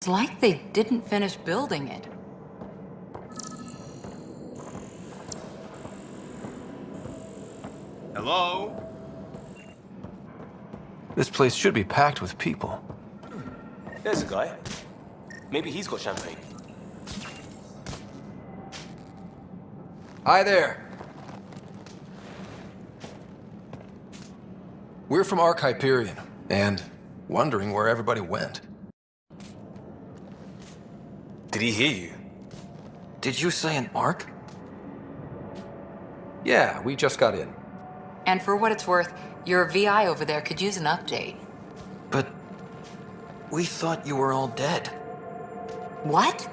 It's like they didn't finish building it. Hello? This place should be packed with people. There's a guy. Maybe he's got champagne. Hi there. We're from Ark Hyperion, and wondering where everybody went. Did he hear you? Did you say an Ark? Yeah, we just got in. And for what it's worth, your VI over there could use an update. But we thought you were all dead. What?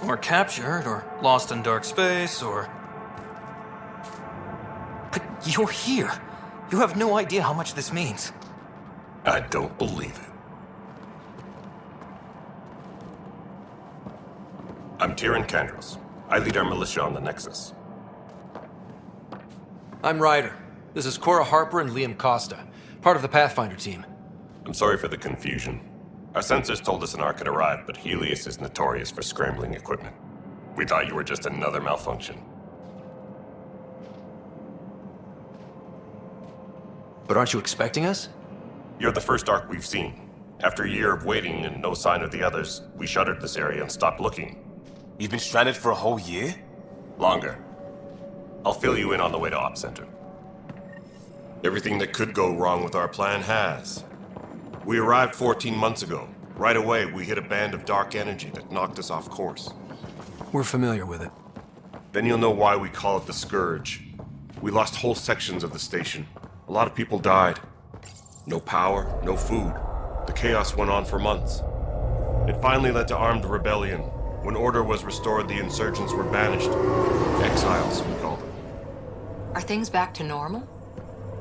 Or captured, or lost in dark space, or... But you're here. You have no idea how much this means. I don't believe it. I'm Tyrion Kandros. I lead our militia on the Nexus. I'm Ryder. This is Cora Harper and Liam Costa, part of the Pathfinder team. I'm sorry for the confusion. Our sensors told us an Ark had arrived, but Helios is notorious for scrambling equipment. We thought you were just another malfunction. But aren't you expecting us? You're the first Ark we've seen. After a year of waiting and no sign of the others, we shuttered this area and stopped looking. You've been stranded for a whole year? Longer. I'll fill you in on the way to Op Center. Everything that could go wrong with our plan has. We arrived 14 months ago. Right away, we hit a band of dark energy that knocked us off course. We're familiar with it. Then you'll know why we call it the Scourge. We lost whole sections of the station. A lot of people died. No power, no food. The chaos went on for months. It finally led to armed rebellion. When order was restored, the insurgents were banished. Exiles, we call them. Are things back to normal?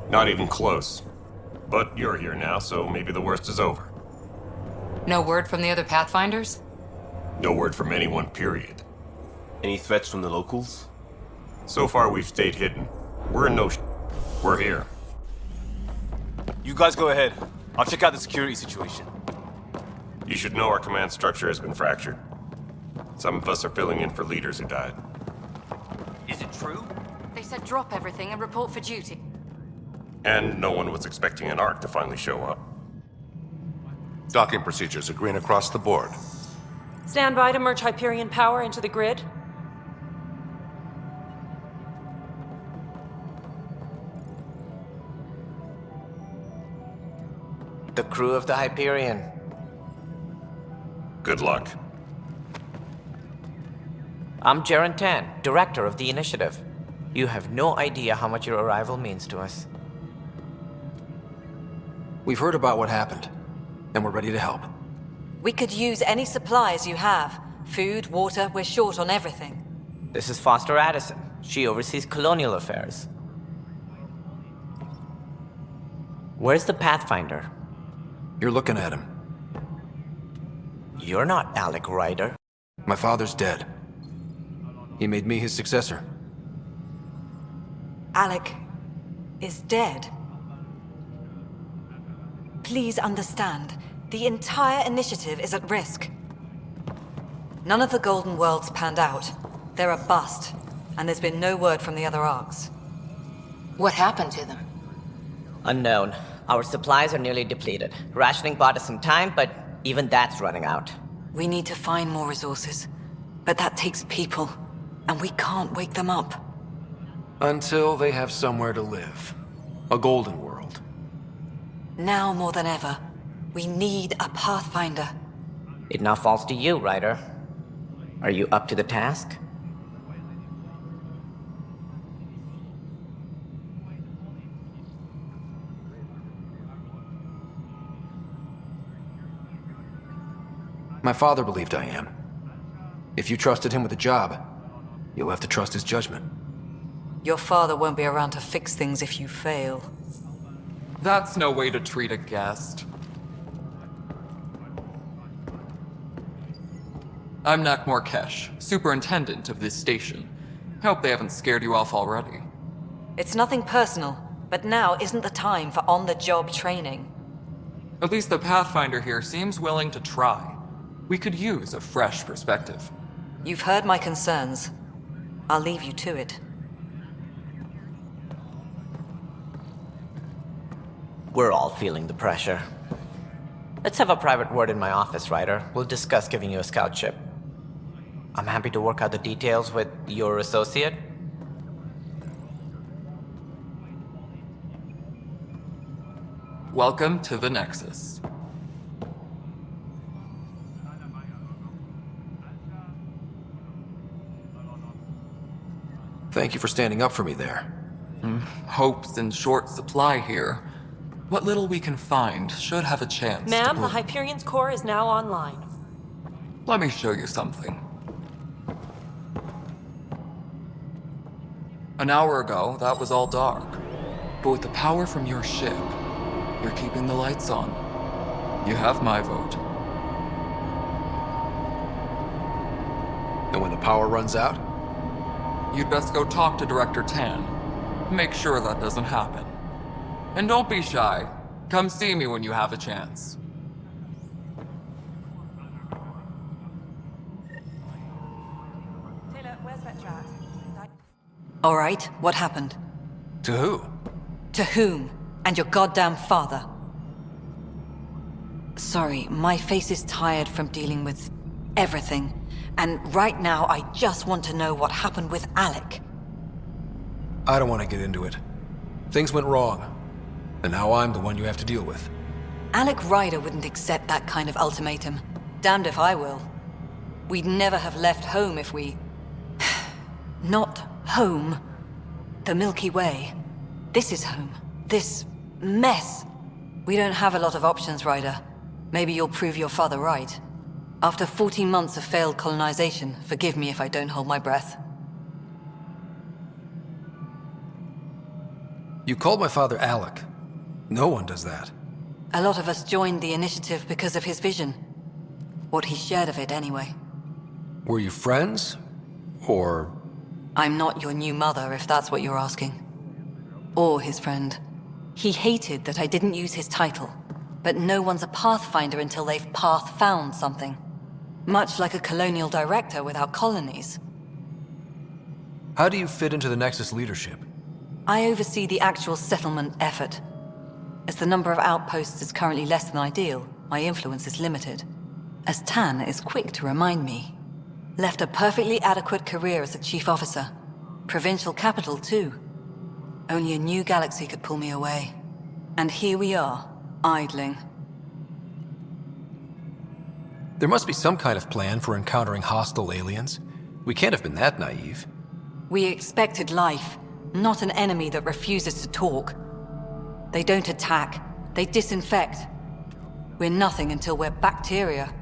Not even close. But you're here now, so maybe the worst is over. No word from the other Pathfinders? No word from anyone, period. Any threats from the locals? So far, we've stayed hidden. We're in no We're here. You guys go ahead. I'll check out the security situation. You should know our command structure has been fractured. Some of us are filling in for leaders who died. Is it true? They said drop everything and report for duty. And no one was expecting an Ark to finally show up. Docking procedures are green across the board. Stand by to merge Hyperion power into the grid. The crew of the Hyperion. Good luck. I'm Jaren Tan, director of the initiative. You have no idea how much your arrival means to us. We've heard about what happened, and we're ready to help. We could use any supplies you have. Food, water, we're short on everything. This is Foster Addison. She oversees colonial affairs. Where's the Pathfinder? You're looking at him. You're not Alec Ryder. My father's dead. He made me his successor. Alec is dead. Please understand, the entire initiative is at risk. None of the Golden Worlds panned out. They're a bust, and there's been no word from the other Arks. What happened to them? Unknown. Our supplies are nearly depleted. Rationing bought us some time, but even that's running out. We need to find more resources, but that takes people, and we can't wake them up. Until they have somewhere to live. A golden world. Now more than ever, we need a Pathfinder. It now falls to you, Ryder. Are you up to the task? My father believed I am. If you trusted him with a job, you'll have to trust his judgment. Your father won't be around to fix things if you fail. That's no way to treat a guest. I'm Nak Morkesh, superintendent of this station. Hope they haven't scared you off already. It's nothing personal, but now isn't the time for on-the-job training. At least the Pathfinder here seems willing to try. We could use a fresh perspective. You've heard my concerns. I'll leave you to it. We're all feeling the pressure. Let's have a private word in my office, Ryder. We'll discuss giving you a scout ship. I'm happy to work out the details with your associate. Welcome to the Nexus. Thank you for standing up for me there. Hope's in short supply here. What little we can find should have a chance to Ma'am, the bloom. Hyperion's core is now online. Let me show you something. An hour ago, that was all dark. But with the power from your ship, you're keeping the lights on. You have my vote. And when the power runs out? You'd best go talk to Director Tan. Make sure that doesn't happen. And don't be shy. Come see me when you have a chance. Taylor, where's that rat? All right, what happened? To who? To whom? And your goddamn father. Sorry, my face is tired from dealing with everything. And right now, I just want to know what happened with Alec. I don't want to get into it. Things went wrong. And now I'm the one you have to deal with. Alec Ryder wouldn't accept that kind of ultimatum. Damned if I will. We'd never have left home if we... Not home. The Milky Way. This is home. This mess. We don't have a lot of options, Ryder. Maybe you'll prove your father right. After 14 months of failed colonization, forgive me if I don't hold my breath. You called my father Alec. No one does that. A lot of us joined the initiative because of his vision. What he shared of it, anyway. Were you friends? Or... I'm not your new mother, if that's what you're asking. Or his friend. He hated that I didn't use his title. But no one's a pathfinder until they've path-found something. Much like a colonial director without colonies. How do you fit into the Nexus leadership? I oversee the actual settlement effort. As the number of outposts is currently less than ideal, my influence is limited. As Tan is quick to remind me. Left a perfectly adequate career as a chief officer. Provincial capital, too. Only a new galaxy could pull me away. And here we are, idling. There must be some kind of plan for encountering hostile aliens. We can't have been that naive. We expected life, not an enemy that refuses to talk. They don't attack, they disinfect. We're nothing until we're bacteria.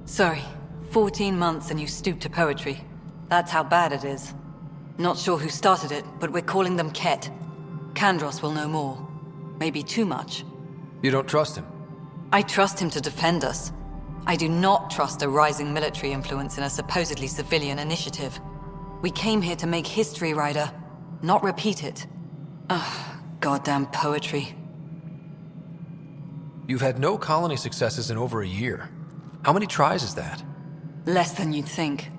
Sorry, 14 months and you stoop to poetry. That's how bad it is. Not sure who started it, but we're calling them Ket. Kandros will know more. Maybe too much. You don't trust him? I trust him to defend us. I do not trust a rising military influence in a supposedly civilian initiative. We came here to make history, Ryder, not repeat it. Ugh, goddamn poetry. You've had no colony successes in over a year. How many tries is that? Less than you'd think.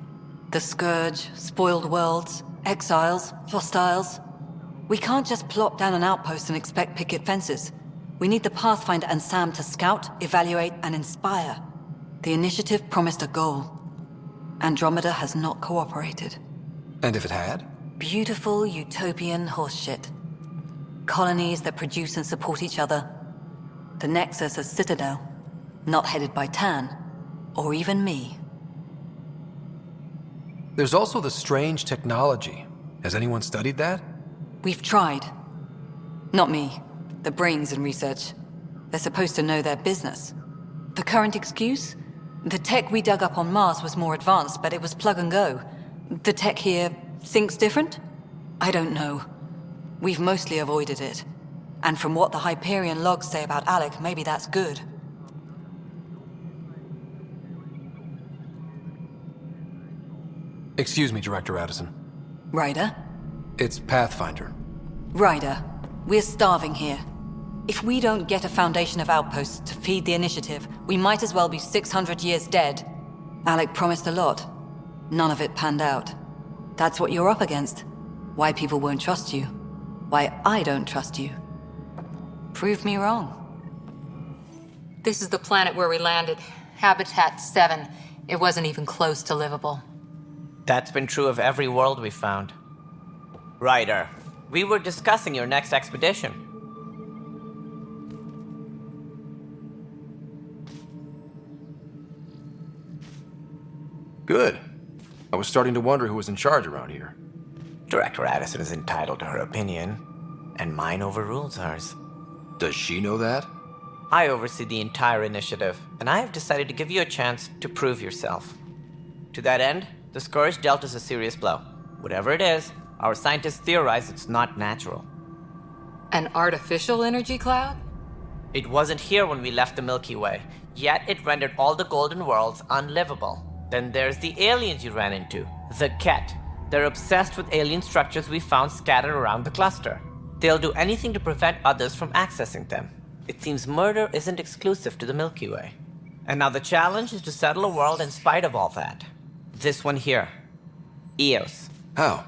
The Scourge, spoiled worlds, exiles, hostiles. We can't just plop down an outpost and expect picket fences. We need the Pathfinder and Sam to scout, evaluate, and inspire. The initiative promised a goal. Andromeda has not cooperated. And if it had? Beautiful utopian horseshit. Colonies that produce and support each other. The Nexus as Citadel, not headed by Tan, or even me. There's also the strange technology. Has anyone studied that? We've tried. Not me. The brains in research. They're supposed to know their business. The current excuse? The tech we dug up on Mars was more advanced, but it was plug and go. The tech here thinks different? I don't know. We've mostly avoided it. And from what the Hyperion logs say about Alec, maybe that's good. Excuse me, Director Addison. Ryder? It's Pathfinder. Ryder, we're starving here. If we don't get a foundation of outposts to feed the initiative, we might as well be 600 years dead. Alec promised a lot. None of it panned out. That's what you're up against. Why people won't trust you. Why I don't trust you. Prove me wrong. This is the planet where we landed. Habitat 7. It wasn't even close to livable. That's been true of every world we've found. Ryder, we were discussing your next expedition. Good. I was starting to wonder who was in charge around here. Director Addison is entitled to her opinion, and mine overrules hers. Does she know that? I oversee the entire initiative, and I have decided to give you a chance to prove yourself. To that end, the Scourge dealt us a serious blow. Whatever it is, our scientists theorize it's not natural. An artificial energy cloud? It wasn't here when we left the Milky Way, yet it rendered all the Golden Worlds unlivable. Then there's the aliens you ran into, the Ket. They're obsessed with alien structures we found scattered around the cluster. They'll do anything to prevent others from accessing them. It seems murder isn't exclusive to the Milky Way. And now the challenge is to settle a world in spite of all that. This one here. Eos. How?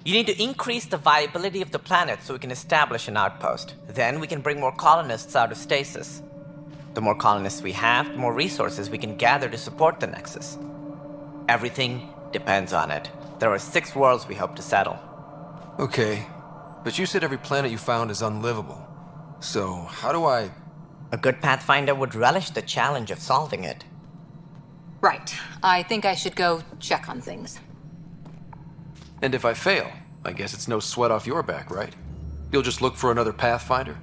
You need to increase the viability of the planet so we can establish an outpost. Then we can bring more colonists out of stasis. The more colonists we have, the more resources we can gather to support the Nexus. Everything depends on it. There are 6 worlds we hope to settle. Okay, but you said every planet you found is unlivable. So, how do I... A good Pathfinder would relish the challenge of solving it. Right. I think I should go check on things. And if I fail, I guess it's no sweat off your back, right? You'll just look for another Pathfinder?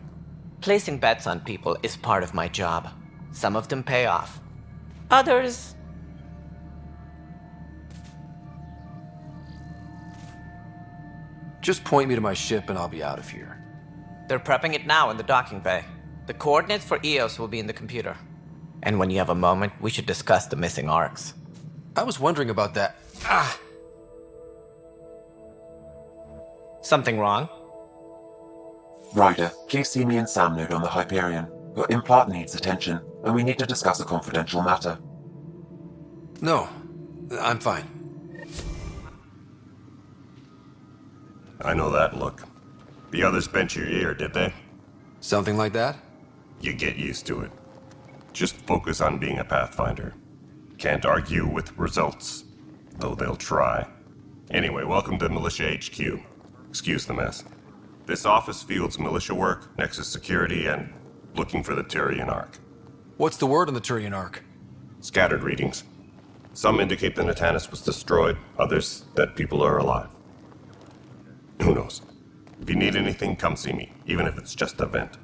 Placing bets on people is part of my job. Some of them pay off. Others... Just point me to my ship and I'll be out of here. They're prepping it now in the docking bay. The coordinates for Eos will be in the computer. And when you have a moment, we should discuss the missing arcs. I was wondering about that. Something wrong? Ryder, please see me and Sam Node on the Hyperion. Your implant needs attention, and we need to discuss a confidential matter. No, I'm fine. I know that look. The others bent your ear, did they? Something like that? You get used to it. Just focus on being a Pathfinder. Can't argue with results, though they'll try. Anyway, welcome to Militia HQ. Excuse the mess. This office fields militia work, Nexus security, and looking for the Turian Ark. What's the word on the Turian Ark? Scattered readings. Some indicate the Natanus was destroyed, others that people are alive. Who knows? If you need anything, come see me, even if it's just a vent.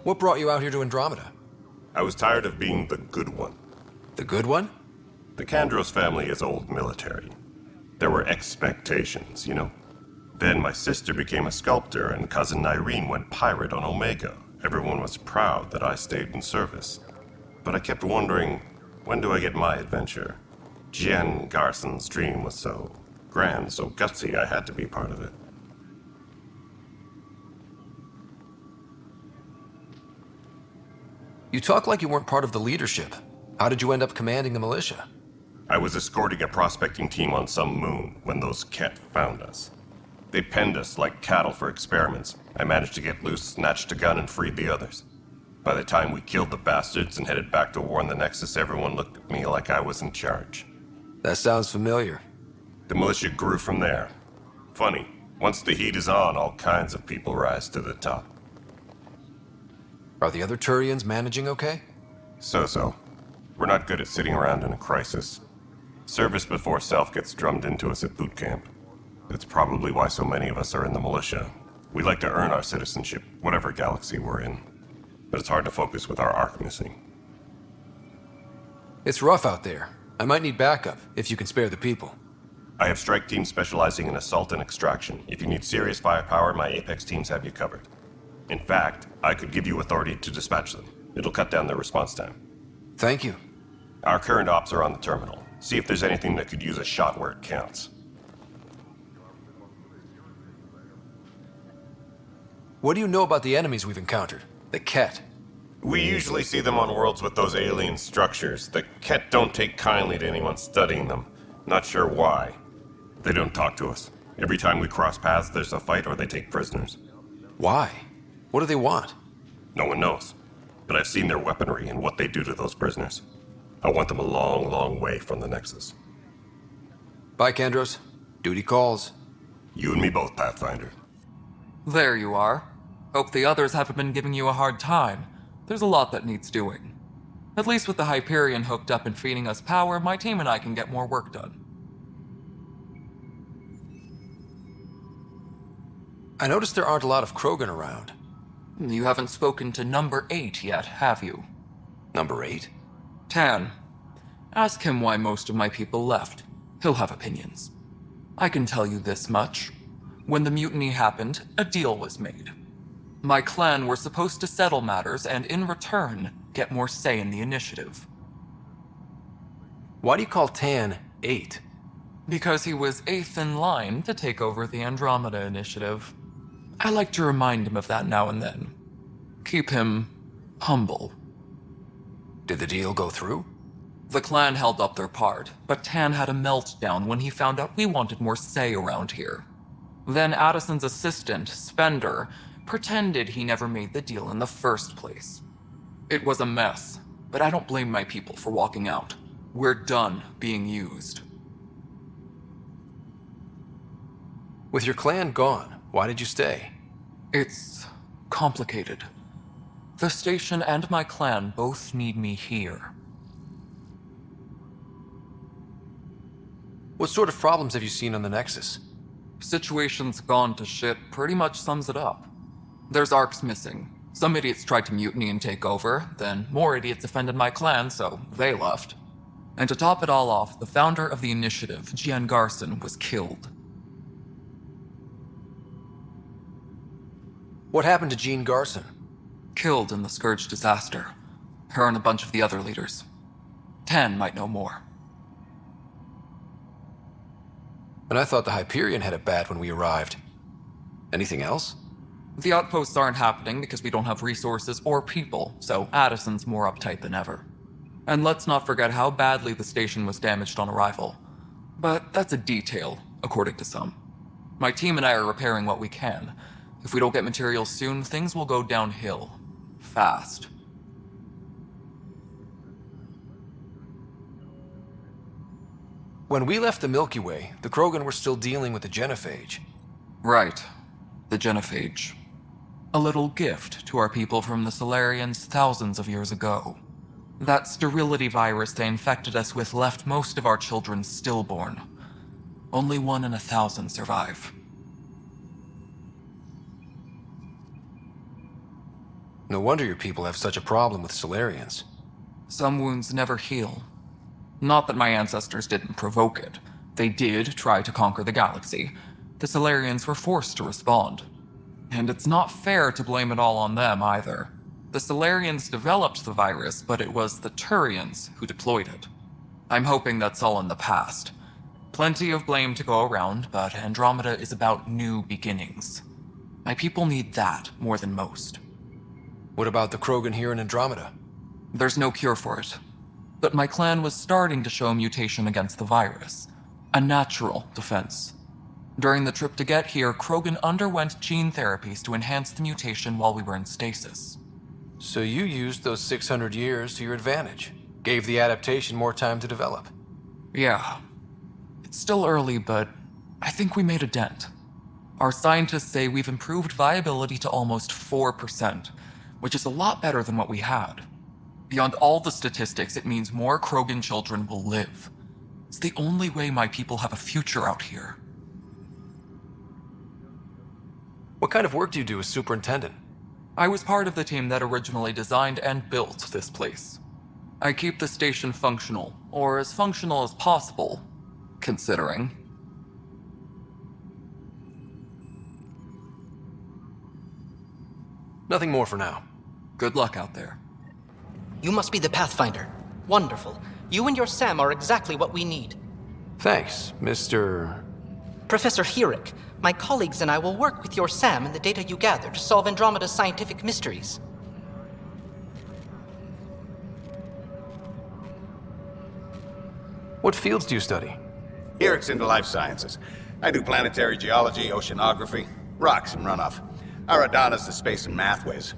What brought you out here to Andromeda? I was tired of being the good one. The good one? The Kandros family is old military. There were expectations, you know. Then my sister became a sculptor and cousin Irene went pirate on Omega. Everyone was proud that I stayed in service. But I kept wondering, when do I get my adventure? Jen Garson's dream was so grand, so gutsy, I had to be part of it. You talk like you weren't part of the leadership. How did you end up commanding the militia? I was escorting a prospecting team on some moon when those Ket found us. They penned us like cattle for experiments. I managed to get loose, snatched a gun, and freed the others. By the time we killed the bastards and headed back to war in the Nexus, everyone looked at me like I was in charge. That sounds familiar. The militia grew from there. Funny, once the heat is on, all kinds of people rise to the top. Are the other Turians managing okay? So-so. We're not good at sitting around in a crisis. Service before self gets drummed into us at boot camp. That's probably why so many of us are in the militia. We like to earn our citizenship, whatever galaxy we're in. But it's hard to focus with our arc missing. It's rough out there. I might need backup, if you can spare the people. I have strike teams specializing in assault and extraction. If you need serious firepower, my Apex teams have you covered. In fact, I could give you authority to dispatch them. It'll cut down their response time. Thank you. Our current ops are on the terminal. See if there's anything that could use a shot where it counts. What do you know about the enemies we've encountered? The Ket? We usually see them on worlds with those alien structures. The Ket don't take kindly to anyone studying them. Not sure why. They don't talk to us. Every time we cross paths, there's a fight or they take prisoners. Why? What do they want? No one knows. But I've seen their weaponry and what they do to those prisoners. I want them a long, long way from the Nexus. Bye, Kandros. Duty calls. You and me both, Pathfinder. There you are. Hope the others haven't been giving you a hard time. There's a lot that needs doing. At least with the Hyperion hooked up and feeding us power, my team and I can get more work done. I noticed there aren't a lot of Krogan around. You haven't spoken to number 8 yet, have you? Number 8? Tan. Ask him why most of my people left. He'll have opinions. I can tell you this much. When the mutiny happened, a deal was made. My clan were supposed to settle matters and, in return, get more say in the initiative. Why do you call Tan 8? Because he was 8th in line to take over the Andromeda initiative. I like to remind him of that now and then. Keep him humble. Did the deal go through? The clan held up their part, but Tan had a meltdown when he found out we wanted more say around here. Then Addison's assistant, Spender, pretended he never made the deal in the first place. It was a mess, but I don't blame my people for walking out. We're done being used. With your clan gone, why did you stay? It's complicated. The station and my clan both need me here. What sort of problems have you seen on the Nexus? Situation's gone to shit pretty much sums it up. There's arcs missing. Some idiots tried to mutiny and take over, then more idiots offended my clan, so they left. And to top it all off, the founder of the initiative, Gian Garson, was killed. What happened to Jean Garson? Killed in the Scourge disaster. Her and a bunch of the other leaders. Tan might know more. And I thought the Hyperion had it bad when we arrived. Anything else? The outposts aren't happening because we don't have resources or people, so Addison's more uptight than ever. And let's not forget how badly the station was damaged on arrival. But that's a detail, according to some. My team and I are repairing what we can. If we don't get materials soon, things will go downhill. Fast. When we left the Milky Way, the Krogan were still dealing with the genophage. Right. The genophage. A little gift to our people from the Solarians thousands of years ago. That sterility virus they infected us with left most of our children stillborn. Only 1 in 1,000 survive. No wonder your people have such a problem with Solarians. Some wounds never heal. Not that my ancestors didn't provoke it. They did try to conquer the galaxy. The Solarians were forced to respond. And it's not fair to blame it all on them either. The Solarians developed the virus, but it was the Turians who deployed it. I'm hoping that's all in the past. Plenty of blame to go around, but Andromeda is about new beginnings. My people need that more than most. What about the Krogan here in Andromeda? There's no cure for it. But my clan was starting to show mutation against the virus. A natural defense. During the trip to get here, Krogan underwent gene therapies to enhance the mutation while we were in stasis. So you used those 600 years to your advantage. Gave the adaptation more time to develop. Yeah. It's still early, but I think we made a dent. Our scientists say we've improved viability to almost 4%, which is a lot better than what we had. Beyond all the statistics, it means more Krogan children will live. It's the only way my people have a future out here. What kind of work do you do as superintendent? I was part of the team that originally designed and built this place. I keep the station functional, or as functional as possible, considering. Nothing more for now. Good luck out there. You must be the Pathfinder. Wonderful. You and your Sam are exactly what we need. Thanks, Mr. Professor Herrick. My colleagues and I will work with your SAM and the data you gather to solve Andromeda's scientific mysteries. What fields do you study? Here it's into life sciences. I do planetary geology, oceanography, rocks and runoff. Aradana's the space and math whiz.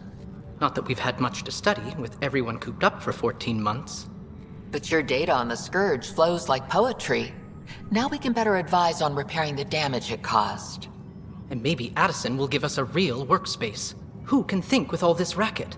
Not that we've had much to study, with everyone cooped up for 14 months. But your data on the Scourge flows like poetry. Now we can better advise on repairing the damage it caused. And maybe Addison will give us a real workspace. Who can think with all this racket?